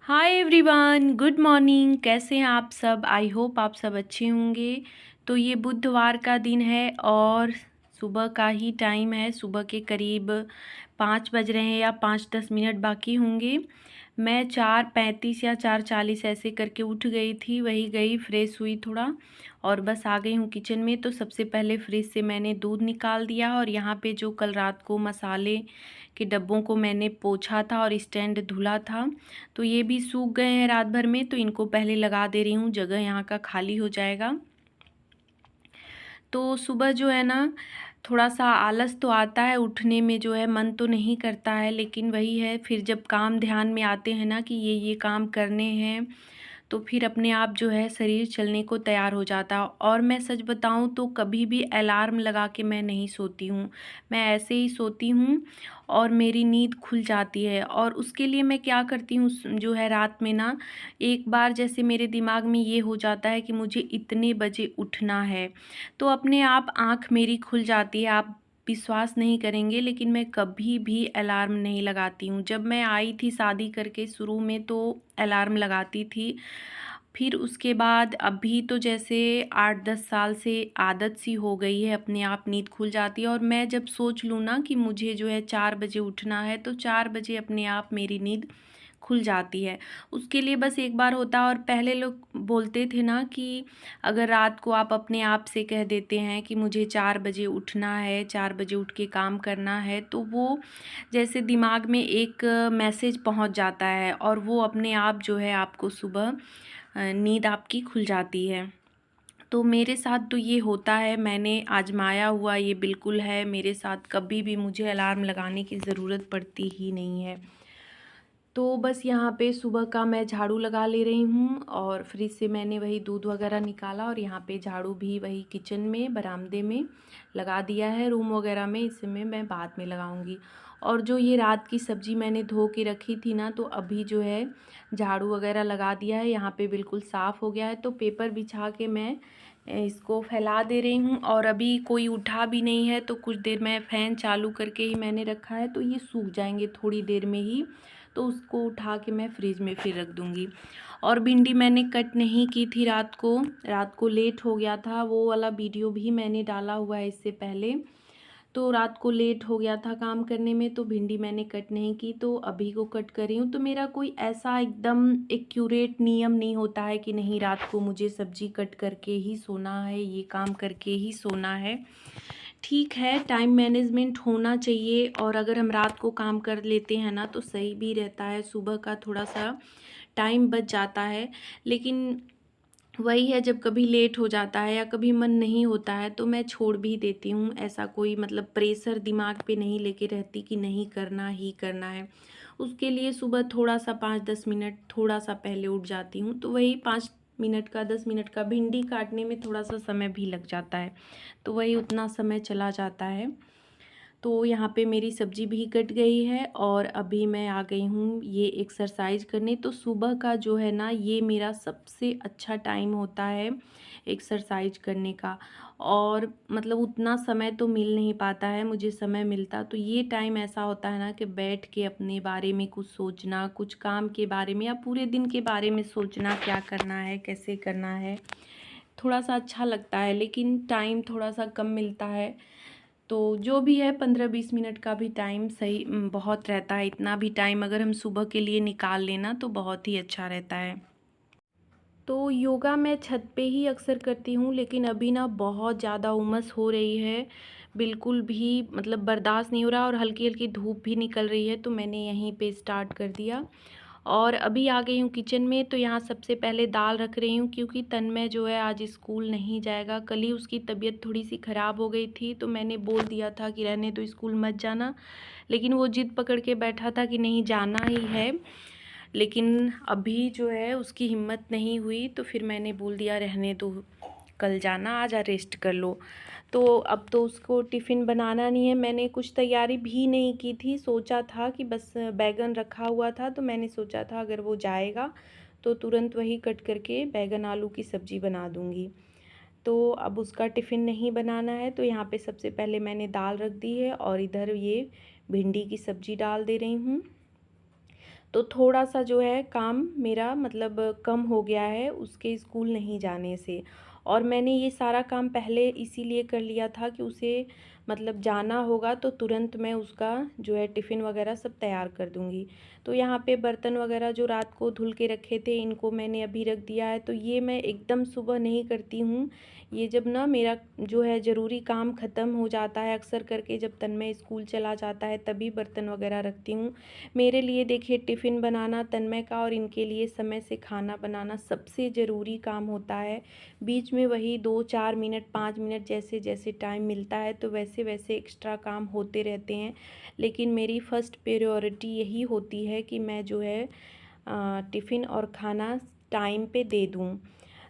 Hi everyone, good morning. कैसे हैं आप सब? आई होप आप सब अच्छे होंगे। तो ये बुधवार का दिन है और सुबह का ही टाइम है। सुबह के करीब 5 बज रहे हैं या 5-10 मिनट बाकी होंगे। मैं 4:35 या 4:40 ऐसे करके उठ गई थी। वही गई, फ्रेश हुई थोड़ा और बस आ गई हूँ किचन में। तो सबसे पहले फ्रिज से मैंने दूध निकाल दिया और यहाँ पे जो कल रात को मसाले के डब्बों को मैंने पोंछा था और स्टैंड धुला था, तो ये भी सूख गए हैं रात भर में। तो इनको पहले लगा दे रही हूँ, जगह यहाँ का खाली हो जाएगा। तो सुबह जो है ना, थोड़ा सा आलस तो आता है उठने में, जो है मन तो नहीं करता है, लेकिन वही है, फिर जब काम ध्यान में आते हैं ना कि ये काम करने हैं, तो फिर अपने आप जो है शरीर चलने को तैयार हो जाता है। और मैं सच बताऊं तो कभी भी अलार्म लगा के मैं नहीं सोती हूँ। मैं ऐसे ही सोती हूँ और मेरी नींद खुल जाती है। और उसके लिए मैं क्या करती हूँ, जो है रात में ना, एक बार जैसे मेरे दिमाग में ये हो जाता है कि मुझे इतने बजे उठना है, तो अपने आप आँख मेरी खुल जाती है। आप विश्वास नहीं करेंगे, लेकिन मैं कभी भी अलार्म नहीं लगाती हूँ। जब मैं आई थी शादी करके शुरू में तो अलार्म लगाती थी। फिर उसके बाद अभी तो जैसे 8-10 साल से आदत सी हो गई है, अपने आप नींद खुल जाती है। और मैं जब सोच लूँ ना कि मुझे जो है 4 बजे उठना है, तो 4 बजे अपने आप मेरी नींद खुल जाती है। उसके लिए बस एक बार होता है। और पहले लोग बोलते थे ना कि अगर रात को आप अपने आप से कह देते हैं कि मुझे 4 बजे उठना है, 4 बजे उठ के काम करना है, तो वो जैसे दिमाग में एक मैसेज पहुंच जाता है और वो अपने आप जो है आपको सुबह नींद आपकी खुल जाती है। तो मेरे साथ तो ये होता है, मैंने आजमाया हुआ ये बिल्कुल है मेरे साथ। कभी भी मुझे अलार्म लगाने की ज़रूरत पड़ती ही नहीं है। तो बस यहाँ पे सुबह का मैं झाड़ू लगा ले रही हूँ और फ्रिज से मैंने वही दूध वगैरह निकाला और यहाँ पे झाड़ू भी वही किचन में बरामदे में लगा दिया है। रूम वगैरह में इसमें मैं बाद में लगाऊंगी। और जो ये रात की सब्ज़ी मैंने धो के रखी थी ना, तो अभी जो है झाड़ू वगैरह लगा दिया है, यहाँ पे बिल्कुल साफ़ हो गया है। तो पेपर बिछा के मैं इसको फैला दे रही हूँ। और अभी कोई उठा भी नहीं है, तो कुछ देर मैं फ़ैन चालू करके ही मैंने रखा है, तो ये सूख जाएंगे थोड़ी देर में ही। तो उसको उठा के मैं फ्रिज में फिर रख दूँगी। और भिंडी मैंने कट नहीं की थी रात को लेट हो गया था। वो वाला वीडियो भी मैंने डाला हुआ है इससे पहले। तो रात को लेट हो गया था काम करने में, तो भिंडी मैंने कट नहीं की, तो अभी को कट कर रही हूँ। तो मेरा कोई ऐसा एकदम एक्यूरेट नियम नहीं होता है कि नहीं, रात को मुझे सब्जी कट करके ही सोना है, ये काम करके ही सोना है। ठीक है, टाइम मैनेजमेंट होना चाहिए। और अगर हम रात को काम कर लेते हैं ना, तो सही भी रहता है, सुबह का थोड़ा सा टाइम बच जाता है। लेकिन वही है, जब कभी लेट हो जाता है या कभी मन नहीं होता है, तो मैं छोड़ भी देती हूँ। ऐसा कोई मतलब प्रेशर दिमाग पे नहीं लेके रहती कि नहीं करना ही करना है। उसके लिए सुबह थोड़ा सा 5-10 मिनट थोड़ा सा पहले उठ जाती हूँ। तो वही 5 मिनट का 10 मिनट का भिंडी काटने में थोड़ा सा समय भी लग जाता है, तो वही उतना समय चला जाता है। तो यहाँ पे मेरी सब्ज़ी भी कट गई है और अभी मैं आ गई हूँ ये एक्सरसाइज करने। तो सुबह का जो है ना, ये मेरा सबसे अच्छा टाइम होता है एक्सरसाइज करने का। और मतलब उतना समय तो मिल नहीं पाता है, मुझे समय मिलता तो ये टाइम ऐसा होता है ना कि बैठ के अपने बारे में कुछ सोचना, कुछ काम के बारे में या पूरे दिन के बारे में सोचना, क्या करना है, कैसे करना है, थोड़ा सा अच्छा लगता है। लेकिन टाइम थोड़ा सा कम मिलता है। तो जो भी है 15-20 मिनट का भी टाइम सही बहुत रहता है। इतना भी टाइम अगर हम सुबह के लिए निकाल लेना तो बहुत ही अच्छा रहता है। तो योगा मैं छत पे ही अक्सर करती हूँ, लेकिन अभी ना बहुत ज़्यादा उमस हो रही है, बिल्कुल भी मतलब बर्दाश्त नहीं हो रहा और हल्की हल्की धूप भी निकल रही है, तो मैंने यहीं पे स्टार्ट कर दिया। और अभी आ गई हूँ किचन में। तो यहाँ सबसे पहले दाल रख रही हूँ, क्योंकि तन्मय जो है आज स्कूल नहीं जाएगा। कल ही उसकी तबीयत थोड़ी सी ख़राब हो गई थी, तो मैंने बोल दिया था कि रहने तो स्कूल मत जाना, लेकिन वो जिद पकड़ के बैठा था कि नहीं जाना ही है। लेकिन अभी जो है उसकी हिम्मत नहीं हुई, तो फिर मैंने बोल दिया रहने दो, कल जाना, आज रेस्ट कर लो। तो अब तो उसको टिफ़िन बनाना नहीं है। मैंने कुछ तैयारी भी नहीं की थी, सोचा था कि बस बैगन रखा हुआ था, तो मैंने सोचा था अगर वो जाएगा तो तुरंत वही कट करके बैगन आलू की सब्ज़ी बना दूँगी। तो अब उसका टिफ़िन नहीं बनाना है। तो यहाँ पे सबसे पहले मैंने दाल रख दी है और इधर ये भिंडी की सब्ज़ी डाल दे रही हूँ। तो थोड़ा-सा जो है काम मेरा मतलब कम हो गया है उसके स्कूल नहीं जाने से। और मैंने ये सारा काम पहले इसीलिए कर लिया था कि उसे मतलब जाना होगा तो तुरंत मैं उसका जो है टिफ़िन वग़ैरह सब तैयार कर दूँगी। तो यहाँ पे बर्तन वग़ैरह जो रात को धुल के रखे थे इनको मैंने अभी रख दिया है। तो ये मैं एकदम सुबह नहीं करती हूँ। ये जब ना मेरा जो है ज़रूरी काम ख़त्म हो जाता है अक्सर करके, जब तन्मय स्कूल चला जाता है तभी बर्तन वग़ैरह रखती हूँ। मेरे लिए देखिए टिफ़िन बनाना तन्मय का और इनके लिए समय से खाना बनाना सबसे ज़रूरी काम होता है। बीच में वही 2-4 मिनट 5 मिनट जैसे-जैसे टाइम मिलता है तो वैसे-वैसे एक्स्ट्रा काम होते रहते हैं। लेकिन मेरी फ़र्स्ट प्रायोरिटी यही होती है कि मैं जो है टिफ़िन और खाना टाइम पे दे दूँ।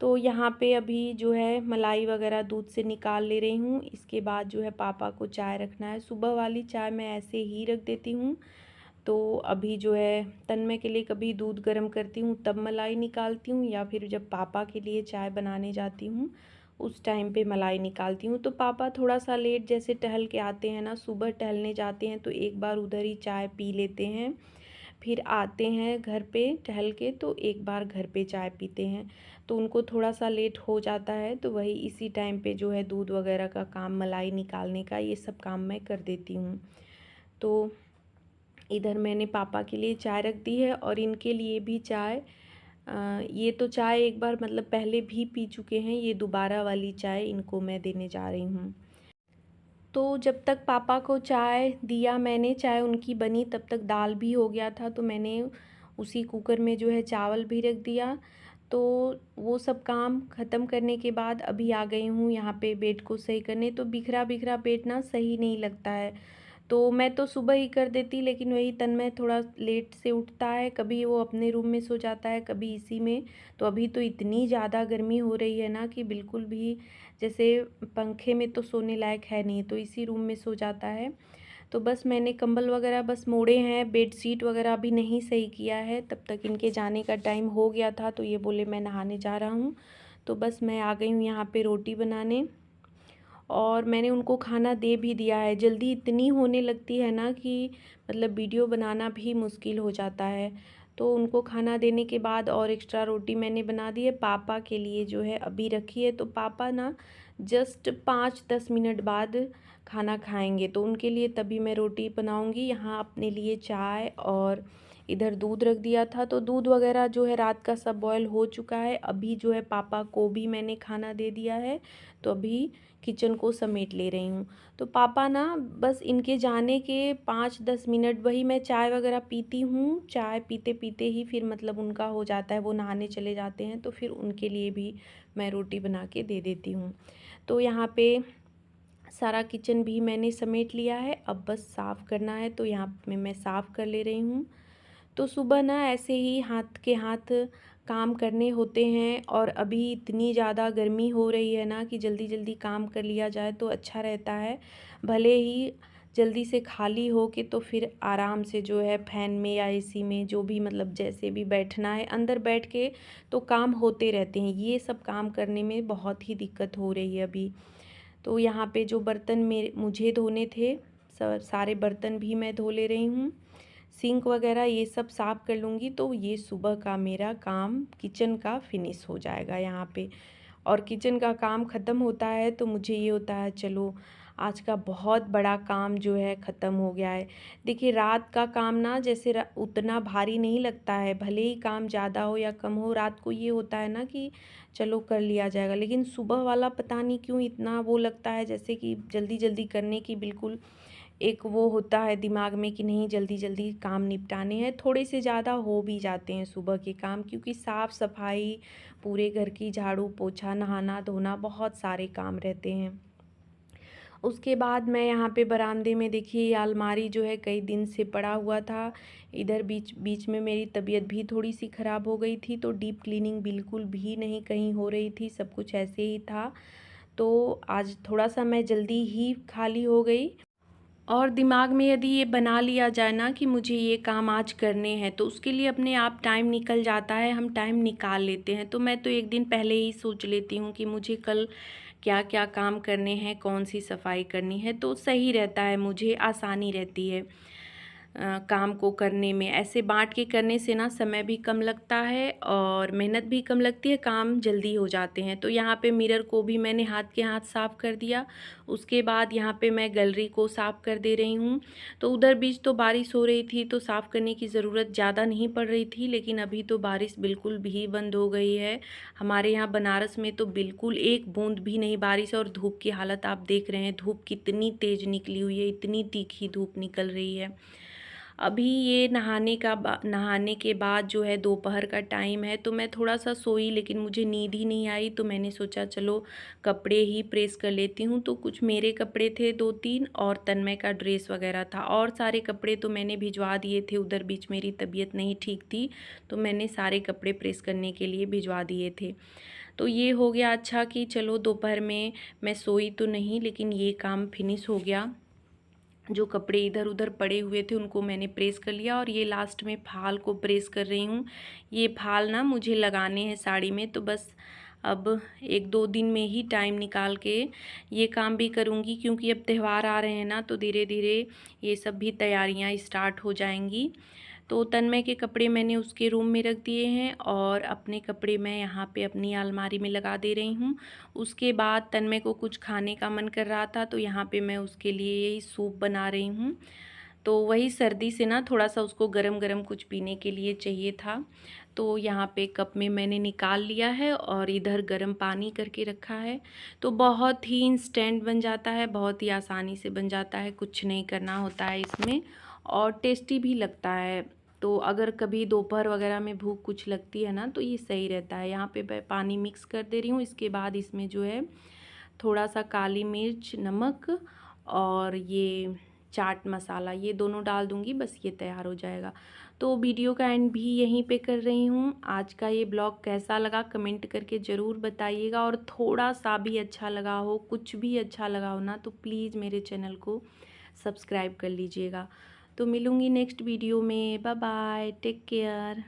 तो यहाँ पे अभी जो है मलाई वग़ैरह दूध से निकाल ले रही हूँ। इसके बाद जो है पापा को चाय रखना है। सुबह वाली चाय मैं ऐसे ही रख देती हूँ। तो अभी जो है तन्मय के लिए कभी दूध गर्म करती हूँ तब मलाई निकालती हूँ, या फिर जब पापा के लिए चाय बनाने जाती हूँ उस टाइम पे मलाई निकालती हूँ। तो पापा थोड़ा सा लेट जैसे टहल के आते हैं ना, सुबह टहलने जाते हैं तो एक बार उधर ही चाय पी लेते हैं, फिर आते हैं घर पे टहल के तो एक बार घर पे चाय पीते हैं। तो उनको थोड़ा सा लेट हो जाता है तो वही इसी टाइम पे जो है दूध वगैरह का काम, मलाई निकालने का, ये सब काम मैं कर देती हूँ। तो इधर मैंने पापा के लिए चाय रख दी है और इनके लिए भी चाय। ये तो चाय एक बार मतलब पहले भी पी चुके हैं, ये दोबारा वाली चाय इनको मैं देने जा रही हूँ। तो जब तक पापा को चाय दिया मैंने, चाय उनकी बनी तब तक दाल भी हो गया था, तो मैंने उसी कुकर में जो है चावल भी रख दिया। तो वो सब काम ख़त्म करने के बाद अभी आ गई हूँ यहाँ पे बेड को सही करने। तो बिखरा बिखरा बेड ना सही नहीं लगता है। तो मैं तो सुबह ही कर देती, लेकिन वही तन्मय थोड़ा लेट से उठता है, कभी वो अपने रूम में सो जाता है कभी इसी में। तो अभी तो इतनी ज़्यादा गर्मी हो रही है ना कि बिल्कुल भी जैसे पंखे में तो सोने लायक है नहीं, तो इसी रूम में सो जाता है। तो बस मैंने कंबल वगैरह बस मोड़े हैं, बेडशीट वगैरह अभी नहीं सही किया है। तब तक इनके जाने का टाइम हो गया था तो ये बोले मैं नहाने जा रहा हूँ। तो बस मैं आ गई हूँ यहाँ पे रोटी बनाने और मैंने उनको खाना दे भी दिया है। जल्दी इतनी होने लगती है ना कि मतलब वीडियो बनाना भी मुश्किल हो जाता है। तो उनको खाना देने के बाद और एक्स्ट्रा रोटी मैंने बना दी है। पापा के लिए जो है अभी रखी है, तो पापा ना जस्ट 5-10 मिनट बाद खाना खाएंगे, तो उनके लिए तभी मैं रोटी बनाऊंगी। यहाँ अपने लिए चाय और इधर दूध रख दिया था, तो दूध वगैरह जो है रात का सब बॉयल हो चुका है। अभी जो है पापा को भी मैंने खाना दे दिया है, तो अभी किचन को समेट ले रही हूँ। तो पापा ना बस इनके जाने के 5-10 मिनट, वही मैं चाय वगैरह पीती हूँ, चाय पीते पीते ही फिर मतलब उनका हो जाता है, वो नहाने चले जाते हैं तो फिर उनके लिए भी मैं रोटी बना के दे देती हूँ। तो यहाँ पे सारा किचन भी मैंने समेट लिया है, अब बस साफ़ करना है, तो यहाँ पे मैं साफ़ कर ले रही हूँ। तो सुबह ना ऐसे ही हाथ के हाथ काम करने होते हैं, और अभी इतनी ज़्यादा गर्मी हो रही है ना कि जल्दी जल्दी काम कर लिया जाए तो अच्छा रहता है। भले ही जल्दी से खाली हो के तो फिर आराम से जो है फैन में या एसी में जो भी मतलब जैसे भी बैठना है अंदर बैठ के तो काम होते रहते हैं। ये सब काम करने में बहुत ही दिक्कत हो रही है अभी। तो यहाँ पे जो बर्तन मेरे मुझे धोने थे, सारे बर्तन भी मैं धो ले रही हूँ। सिंक वगैरह ये सब साफ़ कर लूँगी तो ये सुबह का मेरा काम किचन का फिनिश हो जाएगा यहाँ पे। और किचन का काम ख़त्म होता है तो मुझे ये होता है चलो आज का बहुत बड़ा काम जो है ख़त्म हो गया है। देखिए रात का काम ना जैसे उतना भारी नहीं लगता है, भले ही काम ज़्यादा हो या कम हो, रात को ये होता है ना कि चलो कर लिया जाएगा। लेकिन सुबह वाला पता नहीं क्यों इतना वो लगता है जैसे कि जल्दी जल्दी करने की बिल्कुल एक वो होता है दिमाग में कि नहीं जल्दी जल्दी काम निपटाने हैं। थोड़े से ज़्यादा हो भी जाते हैं सुबह के काम, क्योंकि साफ़ सफाई, पूरे घर की झाड़ू पोछा, नहाना धोना, बहुत सारे काम रहते हैं। उसके बाद मैं यहाँ पे बरामदे में देखिए ये अलमारी जो है कई दिन से पड़ा हुआ था। इधर बीच बीच में मेरी तबीयत भी थोड़ी सी ख़राब हो गई थी, तो डीप क्लीनिंग बिल्कुल भी नहीं कहीं हो रही थी, सब कुछ ऐसे ही था। तो आज थोड़ा सा मैं जल्दी ही खाली हो गई, और दिमाग में यदि ये बना लिया जाए ना कि मुझे ये काम आज करने हैं तो उसके लिए अपने आप टाइम निकल जाता है, हम टाइम निकाल लेते हैं। तो मैं तो एक दिन पहले ही सोच लेती हूँ कि मुझे कल क्या क्या काम करने हैं, कौन सी सफाई करनी है, तो सही रहता है, मुझे आसानी रहती है। काम को करने में। ऐसे बाँट के करने से ना समय भी कम लगता है और मेहनत भी कम लगती है, काम जल्दी हो जाते हैं। तो यहाँ पे मिरर को भी मैंने हाथ के हाथ साफ़ कर दिया। उसके बाद यहाँ पे मैं गैलरी को साफ़ कर दे रही हूँ। तो उधर बीच तो बारिश हो रही थी, तो साफ़ करने की ज़रूरत ज़्यादा नहीं पड़ रही थी, लेकिन अभी तो बारिश बिल्कुल भी बंद हो गई है। हमारे यहाँ बनारस में तो बिल्कुल एक बूँद भी नहीं बारिश, और धूप की हालत आप देख रहे हैं, धूप कितनी तेज़ निकली हुई है, इतनी तीखी धूप निकल रही है। अभी ये नहाने के बाद जो है दोपहर का टाइम है, तो मैं थोड़ा-सा सोई, लेकिन मुझे नींद ही नहीं आई, तो मैंने सोचा चलो कपड़े ही प्रेस कर लेती हूँ। तो कुछ मेरे कपड़े थे 2-3 और तन्मय का ड्रेस वगैरह था, और सारे कपड़े तो मैंने भिजवा दिए थे। उधर बीच मेरी तबीयत नहीं ठीक थी, तो मैंने सारे कपड़े प्रेस करने के लिए भिजवा दिए थे। तो ये हो गया अच्छा कि चलो दोपहर में मैं सोई तो नहीं, लेकिन ये काम फिनिश हो गया। जो कपड़े इधर उधर पड़े हुए थे उनको मैंने प्रेस कर लिया, और ये लास्ट में फाल को प्रेस कर रही हूँ। ये फाल ना मुझे लगाने हैं साड़ी में, तो बस अब 1-2 दिन में ही टाइम निकाल के ये काम भी करूँगी, क्योंकि अब त्यौहार आ रहे हैं ना, तो धीरे धीरे ये सब भी तैयारियाँ स्टार्ट हो जाएंगी। तो तन्मय के कपड़े मैंने उसके रूम में रख दिए हैं, और अपने कपड़े मैं यहाँ पे अपनी अलमारी में लगा दे रही हूँ। उसके बाद तन्मय को कुछ खाने का मन कर रहा था, तो यहाँ पे मैं उसके लिए यही सूप बना रही हूँ। तो वही सर्दी से ना थोड़ा-सा उसको गरम-गरम कुछ पीने के लिए चाहिए था। तो यहाँ पे कप में मैंने निकाल लिया है, और इधर गर्म पानी करके रखा है। तो बहुत ही इंस्टेंट बन जाता है, बहुत ही आसानी से बन जाता है, कुछ नहीं करना होता है इसमें, और टेस्टी भी लगता है। तो अगर कभी दोपहर वगैरह में भूख कुछ लगती है ना, तो ये सही रहता है। यहाँ पे मैं पानी मिक्स कर दे रही हूँ। इसके बाद इसमें जो है थोड़ा-सा काली मिर्च, नमक और ये चाट मसाला, ये दोनों डाल दूँगी, बस ये तैयार हो जाएगा। तो वीडियो का एंड भी यहीं पे कर रही हूँ। आज का ये ब्लॉग कैसा लगा कमेंट करके ज़रूर बताइएगा, और थोड़ा-सा भी अच्छा लगा हो, कुछ भी अच्छा लगा हो ना, तो प्लीज़ मेरे चैनल को सब्सक्राइब कर लीजिएगा। तो मिलूँगी नेक्स्ट वीडियो में। Bye bye, take care.